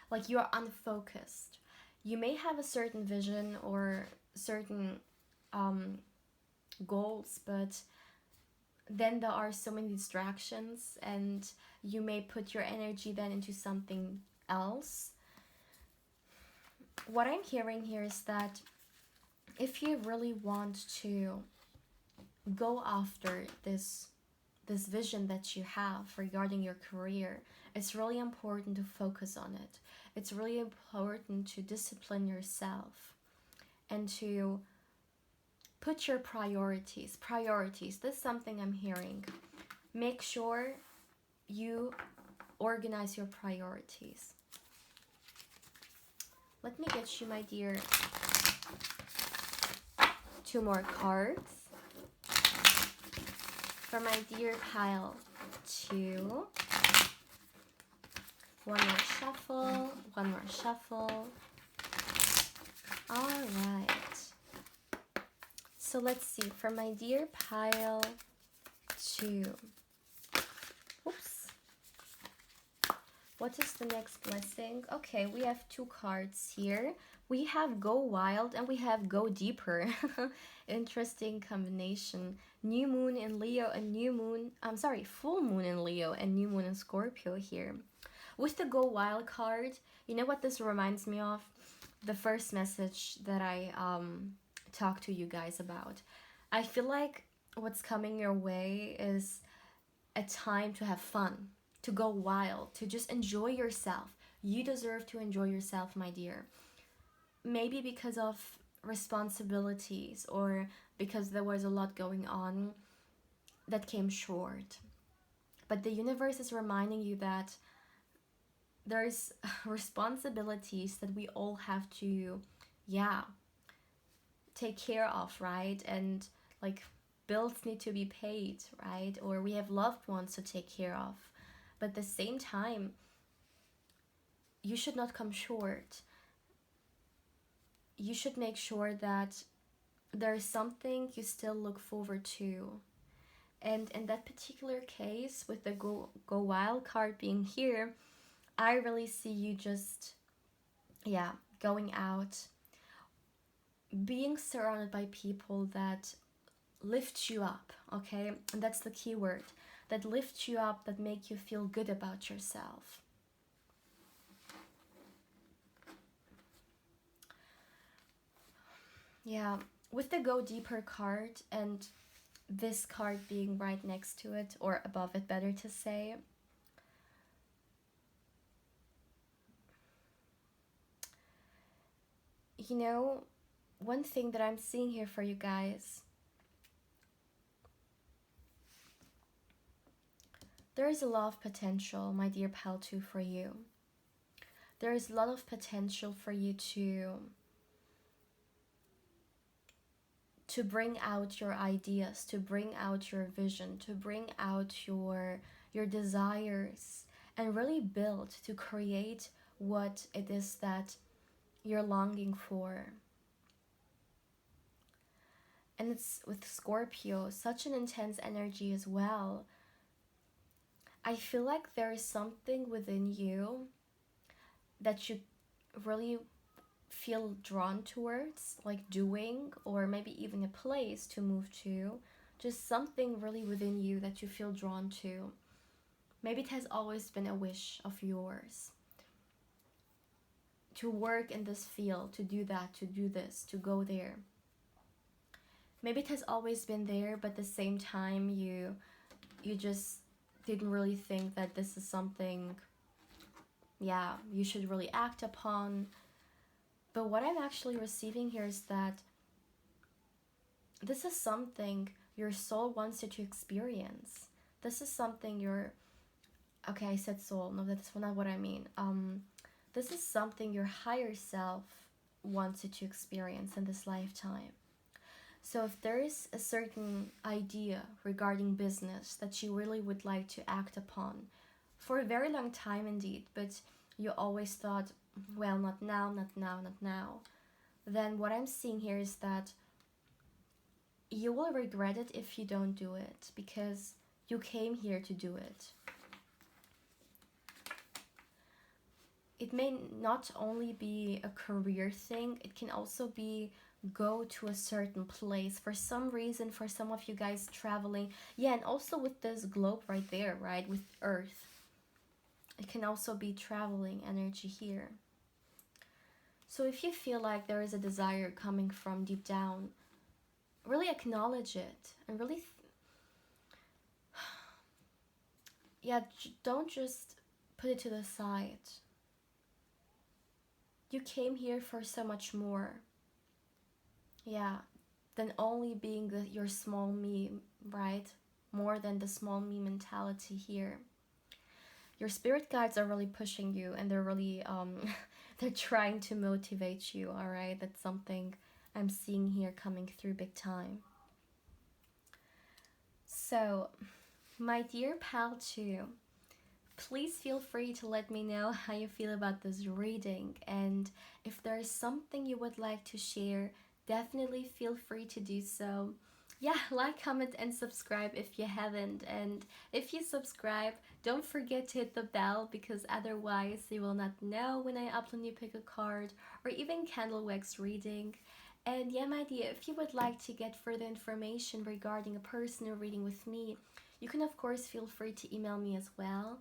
like you are unfocused. You may have a certain vision or certain goals, but then there are so many distractions, and you may put your energy then into something else. What I'm hearing here is that if you really want to go after this vision that you have regarding your career, it's really important to focus on it. It's really important to discipline yourself and to put your priorities. This is something I'm hearing. Make sure you organize your priorities. Let me get you, my dear, two more cards. For my dear pile 2. One more shuffle. All right. So let's see, for my dear pile 2. Oops. What is the next blessing? Okay, we have 2 cards here. We have Go Wild and we have Go Deeper. Interesting combination. New moon in Leo and full moon in Leo and new moon in Scorpio here. With the Go Wild card, you know what this reminds me of? The first message that I talked to you guys about. I feel like what's coming your way is a time to have fun, to go wild, to just enjoy yourself. You deserve to enjoy yourself, my dear. Maybe because of responsibilities or because there was a lot going on that came short. But the universe is reminding you that there's responsibilities that we all have to, yeah, take care of, right? And like bills need to be paid, right? Or we have loved ones to take care of. But at the same time, you should not come short. You should make sure that there is something you still look forward to. And in that particular case, with the Go Wild card being here, I really see you just, yeah, going out, being surrounded by people that lift you up, okay? And that's the key word. That lift you up, that make you feel good about yourself. Yeah, with the Go Deeper card and this card being right next to it, or above it, better to say, you know, one thing that I'm seeing here for you guys, there is a lot of potential, my dear pal 2, for you. There is a lot of potential for you to bring out your ideas, to bring out your vision, to bring out your desires, and really build, to create what it is that you're longing for. And it's with Scorpio, such an intense energy as well. I feel like there is something within you that you really feel drawn towards, like doing, or maybe even a place to move to. Just something really within you that you feel drawn to. Maybe it has always been a wish of yours to work in this field, to do that, to do this, to go there. Maybe it has always been there, but at the same time you just didn't really think that this is something, yeah, you should really act upon. But what I'm actually receiving here is that this is something your soul wants you to experience. This is something okay, I said soul, no, that's not what I mean. This is something your higher self wants you to experience in this lifetime. So if there is a certain idea regarding business that you really would like to act upon, for a very long time indeed, but you always thought, well, not now, not now, not now, then what I'm seeing here is that you will regret it if you don't do it, because you came here to do it. It may not only be a career thing, it can also be go to a certain place for some reason, for some of you guys traveling. Yeah, and also with this globe right there, right, with Earth, it can also be traveling energy here. So if you feel like there is a desire coming from deep down, really acknowledge it and really don't just put it to the side. You came here for so much more, than only being your small me, right? More than the small me mentality here. Your spirit guides are really pushing you, and they're really they're trying to motivate you, all right? That's something I'm seeing here coming through big time. So, my dear pal 2, please feel free to let me know how you feel about this reading, and if there's something you would like to share definitely feel free to do so. Yeah, like, comment, and subscribe if you haven't. And if you subscribe, don't forget to hit the bell, because otherwise you will not know when I upload new pick a card or even candle wax reading. And yeah, my dear, if you would like to get further information regarding a personal reading with me, you can of course feel free to email me as well.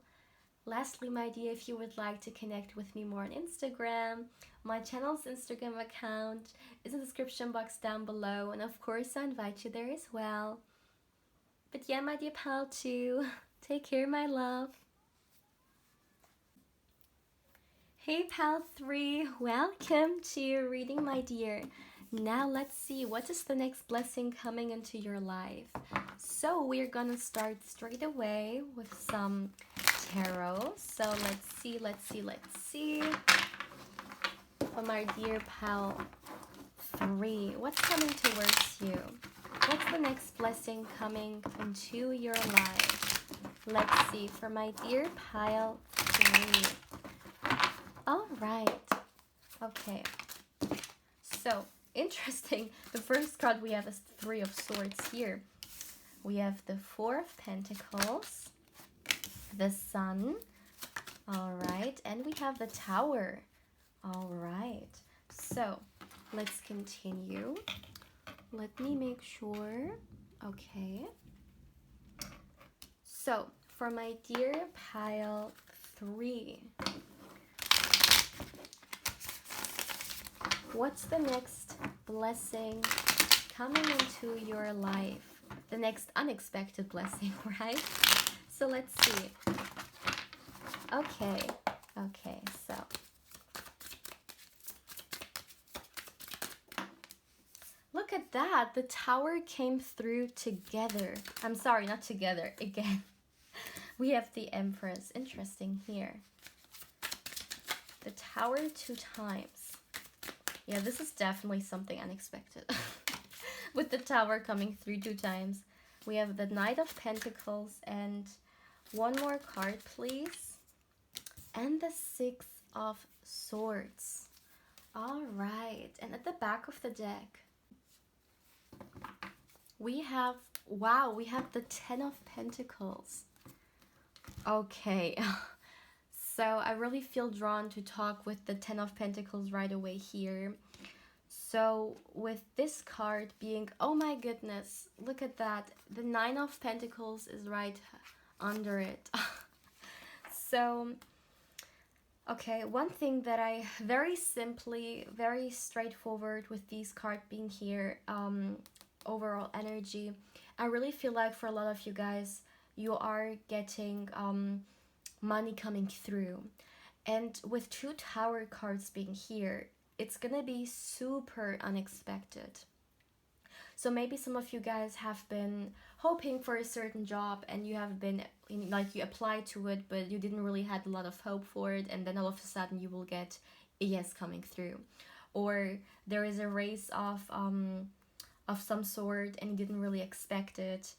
Lastly, my dear, if you would like to connect with me more on Instagram, my channel's Instagram account is in the description box down below, and of course I invite you there as well. But yeah, my dear pal too, take care, my love. Hey pal 3, welcome to your reading, my dear. Now let's see, what is the next blessing coming into your life? So we're gonna start straight away with some tarot. So let's see. Oh my dear pal 3, what's coming towards you? What's the next blessing coming into your life? Let's see for my dear pile 3. All right. Okay. So, interesting. The first card we have is 3 of Swords here. We have the 4 of Pentacles, the Sun, all right, and we have the Tower. All right. So, let's continue. Let me make sure. Okay. So, for my dear pile 3, what's the next blessing coming into your life? The next unexpected blessing, right? So let's see. Okay, so look at that. The Tower came through together. I'm sorry, not together. Again. We have the Empress. Interesting here. The Tower 2 times. Yeah, this is definitely something unexpected. With the Tower coming through 2 times. We have the Knight of Pentacles, and one more card, please. And the 6 of Swords. All right. And at the back of the deck, we have, wow, we have the 10 of Pentacles. Okay. So I really feel drawn to talk with the 10 of Pentacles right away here. So with this card being, oh my goodness, look at that. The 9 of Pentacles is right under it. So, okay, one thing that I very simply, very straightforward with these cards being here, overall energy, I really feel like for a lot of you guys, you are getting money coming through. And with 2 Tower cards being here, it's gonna be super unexpected. So maybe some of you guys have been hoping for a certain job, and you have been, like, you applied to it, but you didn't really had a lot of hope for it, and then all of a sudden you will get a yes coming through. Or there is a raise of some sort, and you didn't really expect it.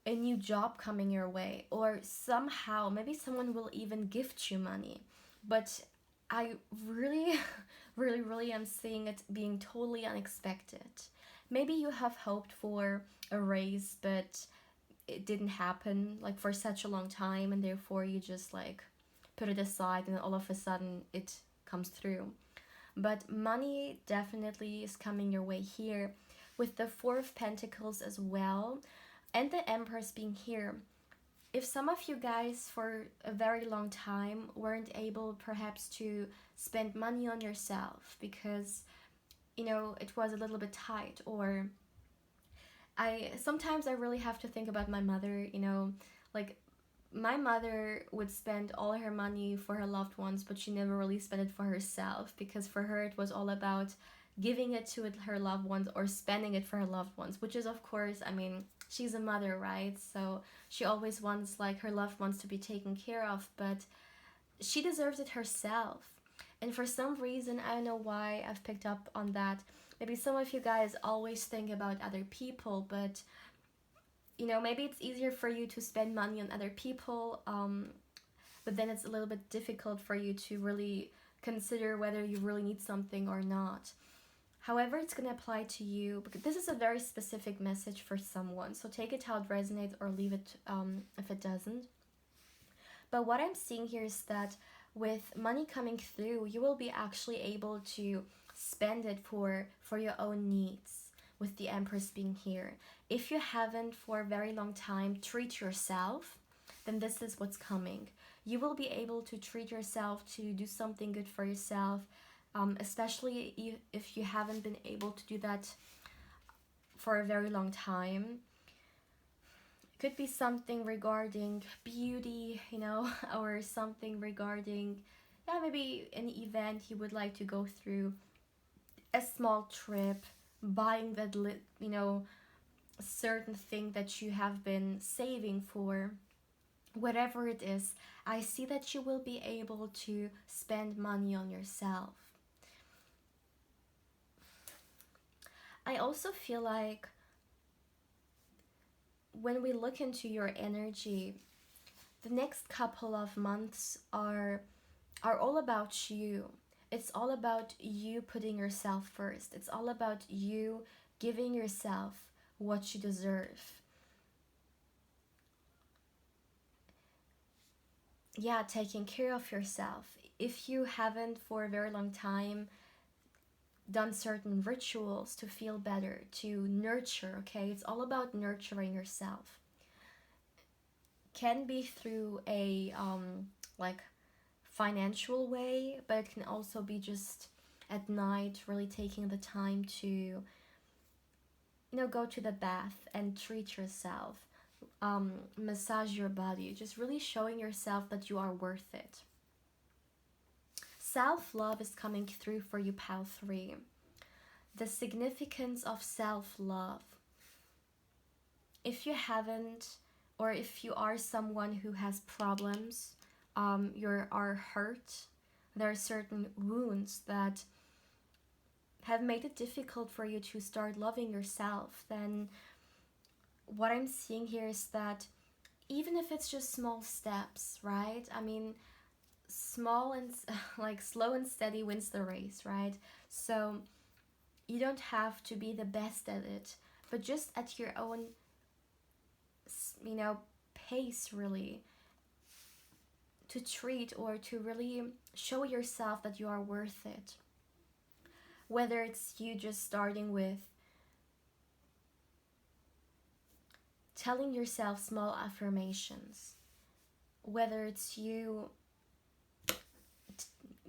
A new job coming your way, or somehow maybe someone will even gift you money. But I really really am seeing it being totally unexpected. Maybe you have hoped for a raise, but it didn't happen, like, for such a long time, and therefore you just, like, put it aside, and all of a sudden it comes through. But money definitely is coming your way here, with the 4 of Pentacles as well, and the Empress being here. If some of you guys for a very long time weren't able perhaps to spend money on yourself because, it was a little bit tight, or sometimes I really have to think about my mother, like, my mother would spend all her money for her loved ones, but she never really spent it for herself, because for her it was all about giving it to her loved ones or spending it for her loved ones, which is, of course, she's a mother, right? So she always wants, like, her loved ones to be taken care of, but she deserves it herself. And for some reason, I don't know why I've picked up on that. Maybe some of you guys always think about other people, but maybe it's easier for you to spend money on other people, but then it's a little bit difficult for you to really consider whether you really need something or not. However, it's going to apply to you because this is a very specific message for someone. So take it how it resonates or leave it if it doesn't. But what I'm seeing here is that with money coming through, you will be actually able to spend it for your own needs, with the Empress being here. If you haven't for a very long time treat yourself, then this is what's coming. You will be able to treat yourself, to do something good for yourself, especially if you haven't been able to do that for a very long time. Could be something regarding beauty, or something regarding, yeah, maybe an event you would like to go through, a small trip, buying that, certain thing that you have been saving for. Whatever it is, I see that you will be able to spend money on yourself. I also feel like when we look into your energy, the next couple of months are all about you. It's all about you putting yourself first. It's all about you giving yourself what you deserve. Yeah, taking care of yourself. If you haven't for a very long time done certain rituals to feel better, to nurture, okay? It's all about nurturing yourself. Can be through a like financial way, but it can also be just at night, really taking the time to go to the bath and treat yourself, massage your body, just really showing yourself that you are worth it. Self-love is coming through for you, Pal 3. The significance of self-love. If you haven't, or if you are someone who has problems, you are hurt, there are certain wounds that have made it difficult for you to start loving yourself, then what I'm seeing here is that even if it's just small steps, right? I mean, small and slow and steady wins the race, right? So you don't have to be the best at it, but just at your own pace, really, to treat or to really show yourself that you are worth it. Whether it's you just starting with telling yourself small affirmations, whether it's you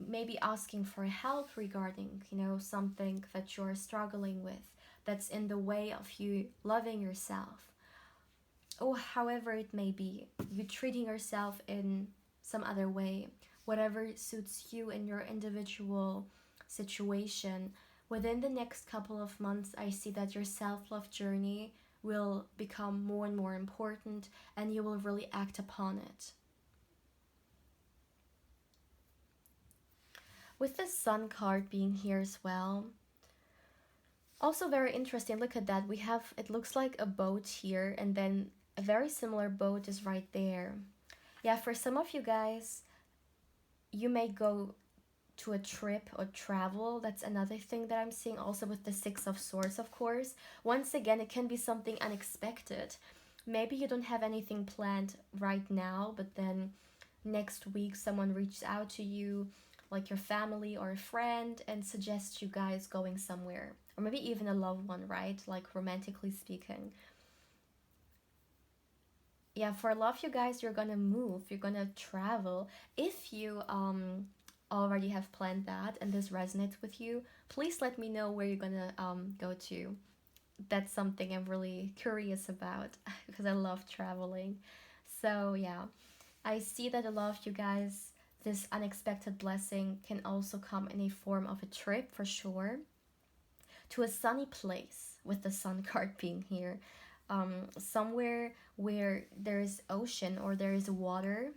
maybe asking for help regarding something that you're struggling with that's in the way of you loving yourself, or however it may be, you treating yourself in some other way, whatever suits you in your individual situation. Within the next couple of months, I see that your self-love journey will become more and more important, and you will really act upon it. With the Sun card being here as well, also very interesting. Look at that. We have, it looks like a boat here, and then a very similar boat is right there. Yeah, for some of you guys, you may go to a trip or travel. That's another thing that I'm seeing, also with the Six of Swords, of course. Once again, it can be something unexpected. Maybe you don't have anything planned right now, but then next week someone reaches out to you, like your family or a friend, and suggests you guys going somewhere. Or maybe even a loved one, right? Like romantically speaking. Yeah, for a lot of you guys, you're gonna move, you're gonna travel. If you already have planned that and this resonates with you, please let me know where you're gonna go to. That's something I'm really curious about because I love traveling. So yeah, I see that a lot of you guys, this unexpected blessing can also come in a form of a trip for sure, to a sunny place, with the Sun card being here. Somewhere where there is ocean or there is water.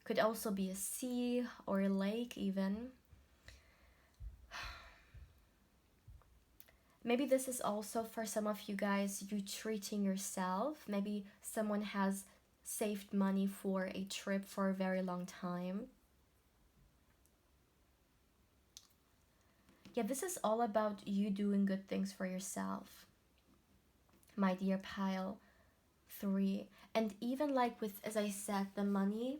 Could also be a sea or a lake even. Maybe this is also for some of you guys, you treating yourself. Maybe someone has saved money for a trip for a very long time. Yeah, this is all about you doing good things for yourself, my dear pile 3. And even like with, as I said, the money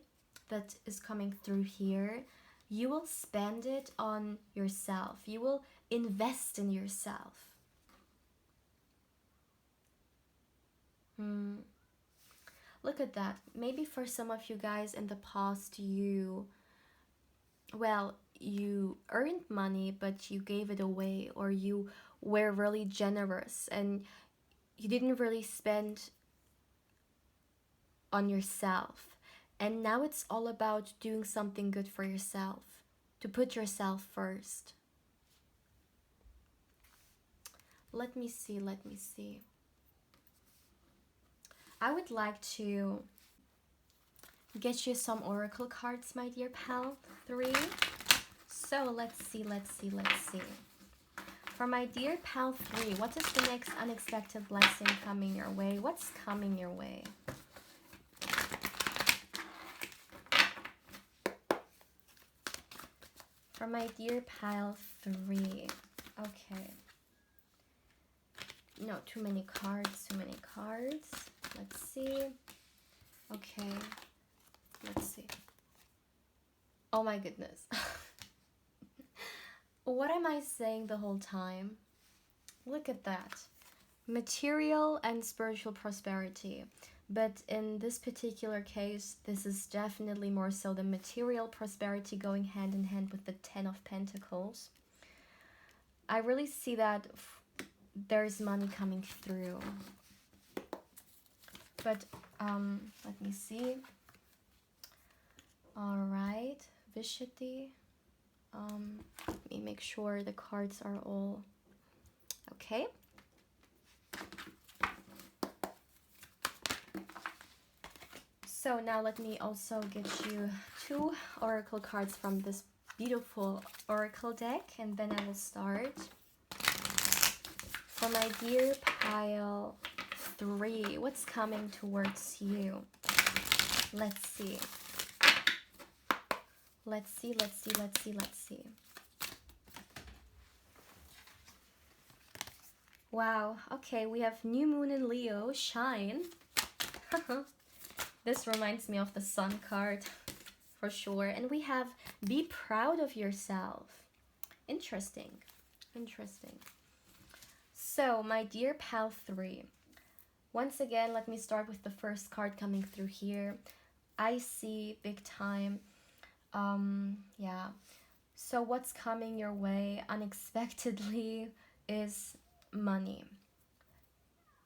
that is coming through here, you will spend it on yourself. You will invest in yourself. Look at that. Maybe for some of you guys in the past, you earned money, but you gave it away, or you were really generous and you didn't really spend on yourself. And now it's all about doing something good for yourself, to put yourself first. Let me see. I would like to get you some oracle cards, my dear pal 3. So let's see. For my dear pal 3, what is the next unexpected blessing coming your way? What's coming your way? For my dear pile 3. Okay. No, too many cards. Let's see. Okay. Let's see. Oh my goodness. What am I saying the whole time? Look at that. Material and spiritual prosperity. But in this particular case, this is definitely more so the material prosperity going hand in hand with the 10 of Pentacles. I really see that there's money coming through. But let me see. All right, Vishati. Let me make sure the cards are all okay. So now let me also get you 2 oracle cards from this beautiful oracle deck, and then I will start. For my dear pile 3, what's coming towards you? Let's see. Wow, okay, we have new moon in Leo, shine. This reminds me of the sun card for sure. And we have be proud of yourself. Interesting. So my dear pal 3, once again, let me start with the first card coming through here. I see big time. Yeah. So what's coming your way unexpectedly is money.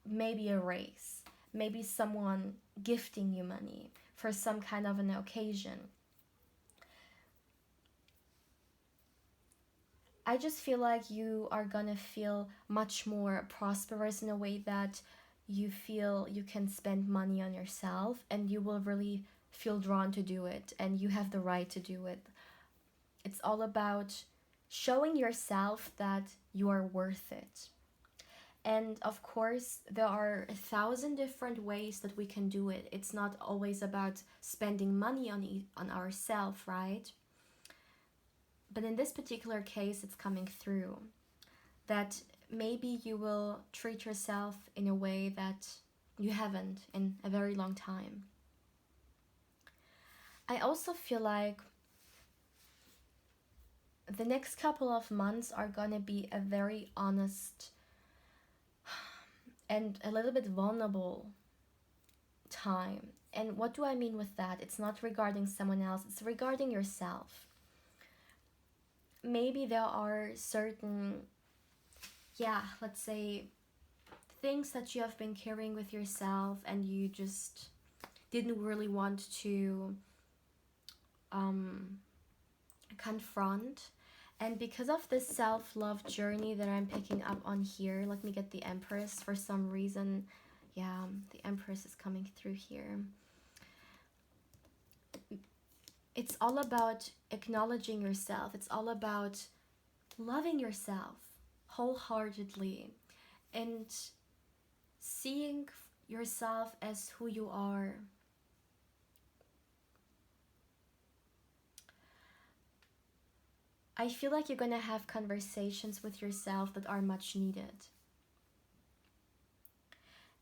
Maybe a raise. Maybe someone gifting you money for some kind of an occasion. I just feel like you are gonna feel much more prosperous in a way that you feel you can spend money on yourself, and you will really feel drawn to do it, and you have the right to do it. It's all about showing yourself that you are worth it. And of course, there are 1,000 different ways that we can do it. It's not always about spending money on ourselves, right? But in this particular case, it's coming through that maybe you will treat yourself in a way that you haven't in a very long time. I also feel like the next couple of months are gonna be a very honest and a little bit vulnerable time. And what do I mean with that? It's not regarding someone else, it's regarding yourself. Maybe there are certain, let's say, things that you have been carrying with yourself and you just didn't really want to confront. And because of this self-love journey that I'm picking up on here, let me get the Empress for some reason. Yeah, the Empress is coming through here. It's all about acknowledging yourself. It's all about loving yourself wholeheartedly and seeing yourself as who you are. I feel like you're gonna have conversations with yourself that are much needed.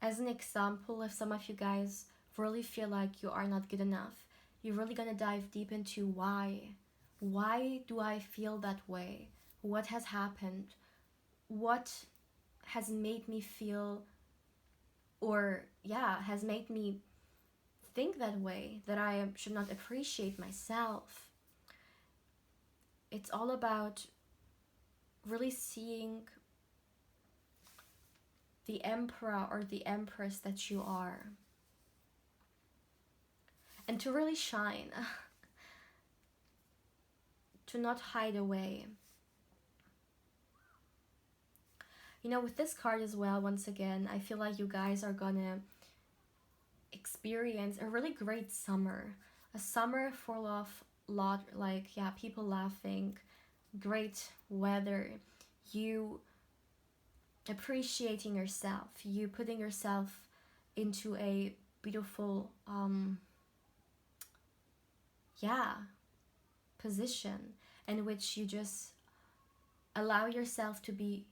As an example, if some of you guys really feel like you are not good enough, you're really gonna dive deep into why. Why do I feel that way? What has happened? What has made me feel, or yeah, has made me think that way, that I should not appreciate myself? It's all about really seeing the emperor or the empress that you are, and to really shine, to not hide away. You know, with this card as well, once again, I feel like you guys are gonna experience a really great summer. A summer full of people laughing, great weather, you appreciating yourself, you putting yourself into a beautiful position in which you just allow yourself to be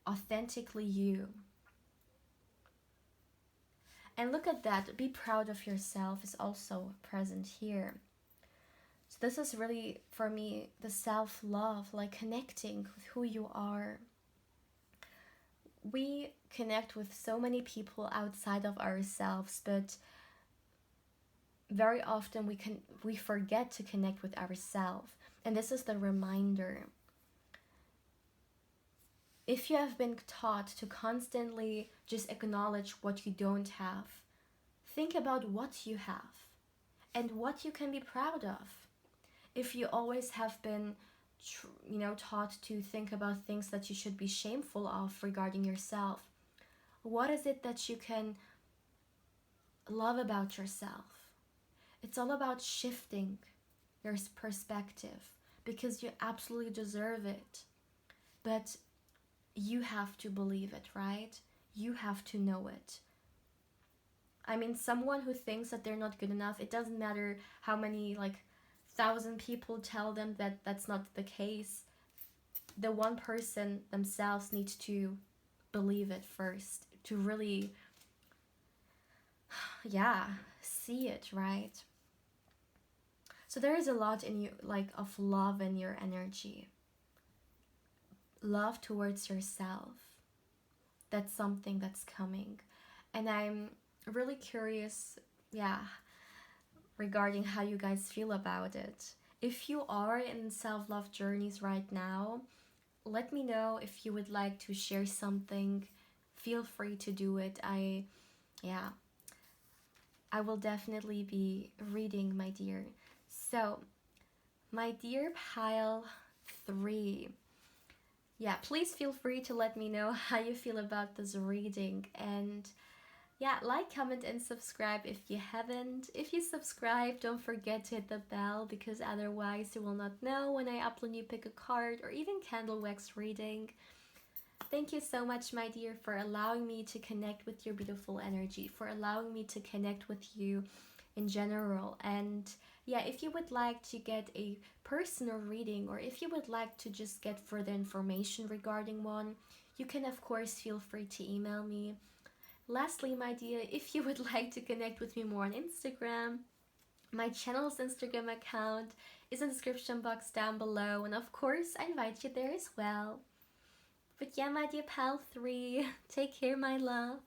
authentically you. And look at that, be proud of yourself is also present here. So this is really, for me, the self-love, like connecting with who you are. We connect with so many people outside of ourselves, but very often we forget to connect with ourselves. And this is the reminder. If you have been taught to constantly just acknowledge what you don't have, think about what you have and what you can be proud of. If you always have been taught to think about things that you should be shameful of regarding yourself, what is it that you can love about yourself? It's all about shifting your perspective, because you absolutely deserve it. But you have to believe it, right? You have to know it. I mean, someone who thinks that they're not good enough, it doesn't matter how many 1,000 people tell them that that's not the case. The one person themselves needs to believe it first, to really see it, right? So there is a lot in you, of love in your energy, love towards yourself. That's something that's coming, and I'm really curious regarding how you guys feel about it. If you are in self-love journeys right now, let me know. If you would like to share something, feel free to do it. I will definitely be reading, my dear. So, my dear pile 3, please feel free to let me know how you feel about this reading. And like, comment, and subscribe if you haven't. If you subscribe, don't forget to hit the bell, because otherwise you will not know when I upload new pick a card or even candle wax reading. Thank you so much, my dear, for allowing me to connect with your beautiful energy, for allowing me to connect with you in general. And if you would like to get a personal reading, or if you would like to just get further information regarding one, you can of course feel free to email me. Lastly, my dear, if you would like to connect with me more on Instagram, my channel's Instagram account is in the description box down below, and of course I invite you there as well. But my dear pal 3, take care, my love.